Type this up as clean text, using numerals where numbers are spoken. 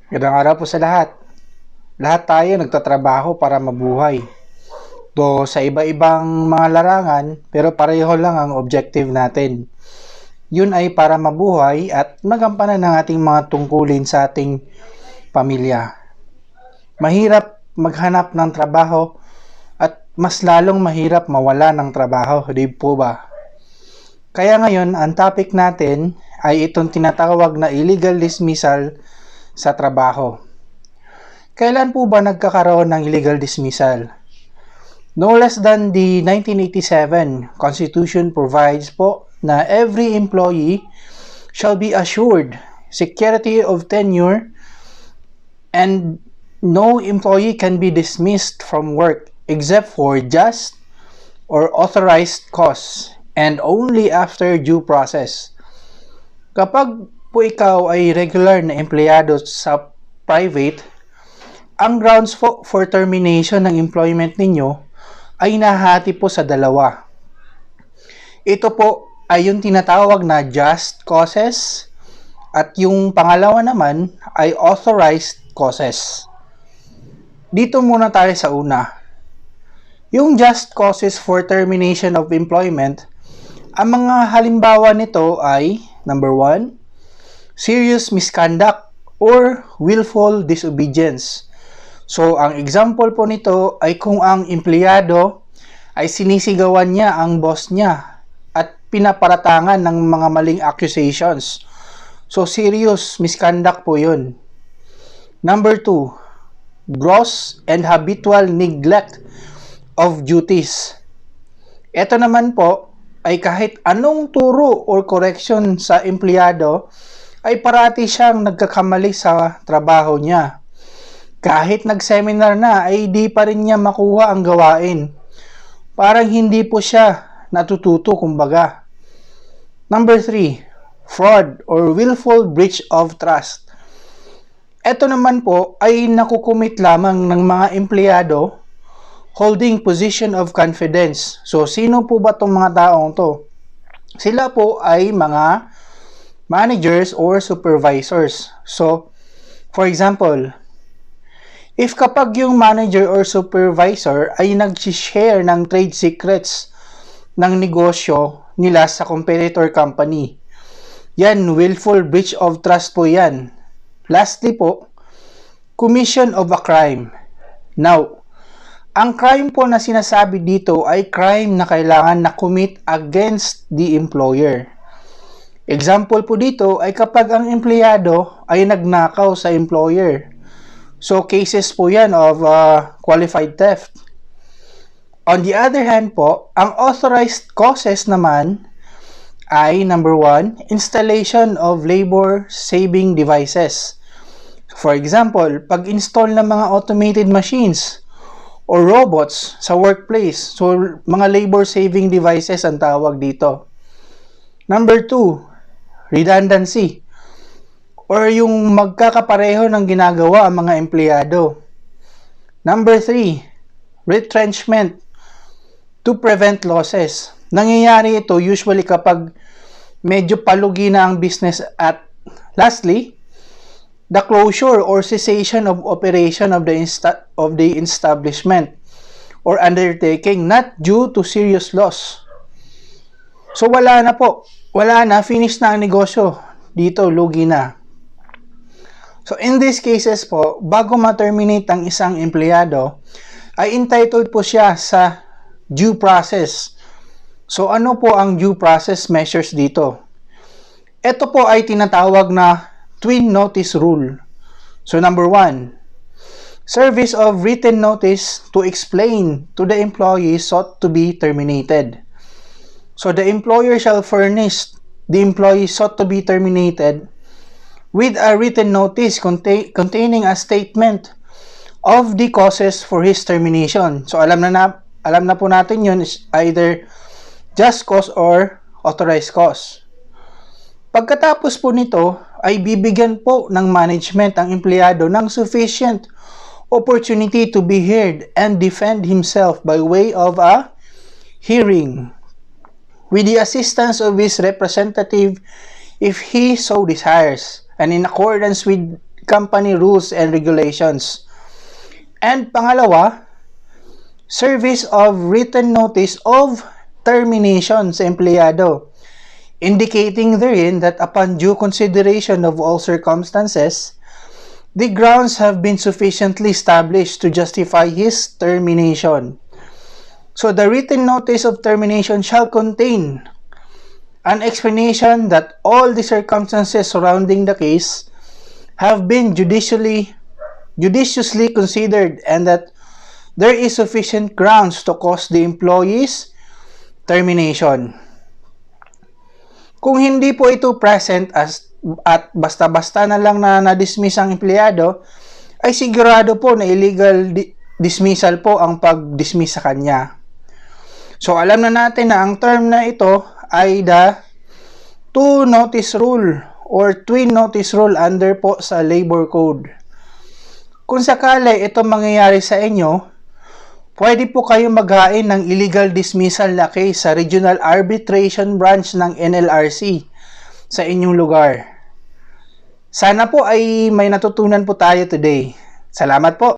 Magandang araw po sa lahat. Lahat tayo nagtatrabaho para mabuhay. Do sa iba-ibang mga larangan, pero pareho lang ang objective natin. Yun ay para mabuhay at magampanan ng ating mga tungkulin sa ating pamilya. Mahirap maghanap ng trabaho at mas lalong mahirap mawala ng trabaho, di po ba? Kaya ngayon, ang topic natin ay itong tinatawag na illegal dismissal sa trabaho. Kailan po ba nagkakaroon ng illegal dismissal? No less than the 1987 Constitution provides po na every employee shall be assured security of tenure and no employee can be dismissed from work except for just or authorized cause and only after due process. Kapag po ikaw ay regular na empleyado sa private, ang grounds for termination ng employment ninyo ay nahati po sa dalawa. Ito po ay yung tinatawag na just causes at yung pangalawa naman ay authorized causes. Dito muna tayo sa una. Yung just causes for termination of employment, ang mga halimbawa nito ay number 1, serious misconduct or willful disobedience. So, ang example po nito ay kung ang empleyado ay sinisigawan niya ang boss niya at pinaparatangan ng mga maling accusations. So, serious misconduct po yun. Number 2, gross and habitual neglect of duties. Ito naman po ay kahit anong turo or correction sa empleyado ay parati siyang nagkakamali sa trabaho niya. Kahit nag-seminar na ay di pa rin niya makuha ang gawain. Parang hindi po siya natututo kumbaga. Number 3, fraud or willful breach of trust. Ito naman po ay nakukumit lamang ng mga empleyado holding position of confidence. So, sino po ba itong mga taong to? Sila po ay mga managers or supervisors. So, for example, if kapag yung manager or supervisor ay nag-share ng trade secrets ng negosyo nila sa competitor company, yan, willful breach of trust po yan. Lastly po, commission of a crime. Now, ang crime po na sinasabi dito ay crime na kailangan na commit against the employer. Example po dito ay kapag ang empleyado ay nagnakaw sa employer. So, cases po yan of qualified theft. On the other hand po, ang authorized causes naman ay number 1, installation of labor-saving devices. For example, pag-install ng mga automated machines or robots sa workplace. So, mga labor-saving devices ang tawag dito. Number 2, redundancy or yung magkakapareho ng ginagawa ang mga empleyado. Number 3, retrenchment to prevent losses. Nangyayari ito usually kapag medyo palugi na ang business at lastly, the closure or cessation of operation of the establishment or undertaking not due to serious loss. So wala na po. Wala na, finish na ang negosyo. Dito, lugi na. So, in these cases po, bago ma-terminate ang isang empleyado, ay entitled po siya sa due process. So, ano po ang due process measures dito? Ito po ay tinatawag na twin notice rule. So, number 1, service of written notice to explain to the employee sought to be terminated. So, the employer shall furnish the employee sought to be terminated with a written notice containing a statement of the causes for his termination. So, alam na po natin yun is either just cause or authorized cause. Pagkatapos po nito, ay bibigyan po ng management ang empleyado ng sufficient opportunity to be heard and defend himself by way of a hearing with the assistance of his representative if he so desires, and in accordance with company rules and regulations. And pangalawa, service of written notice of termination sa empleyado, indicating therein that upon due consideration of all circumstances, the grounds have been sufficiently established to justify his termination. So the written notice of termination shall contain an explanation that all the circumstances surrounding the case have been judiciously considered and that there is sufficient grounds to cause the employee's termination. Kung hindi po ito present at basta-basta na lang na na-dismiss ang empleyado, ay sigurado po na illegal dismissal po ang pag-dismiss sa kanya. So alam na natin na ang term na ito ay the two notice rule or twin notice rule under po sa labor code. Kung sakali ito mangyayari sa inyo, pwede po kayo maghain ng illegal dismissal na case sa Regional Arbitration Branch ng NLRC sa inyong lugar. Sana po ay may natutunan po tayo today. Salamat po!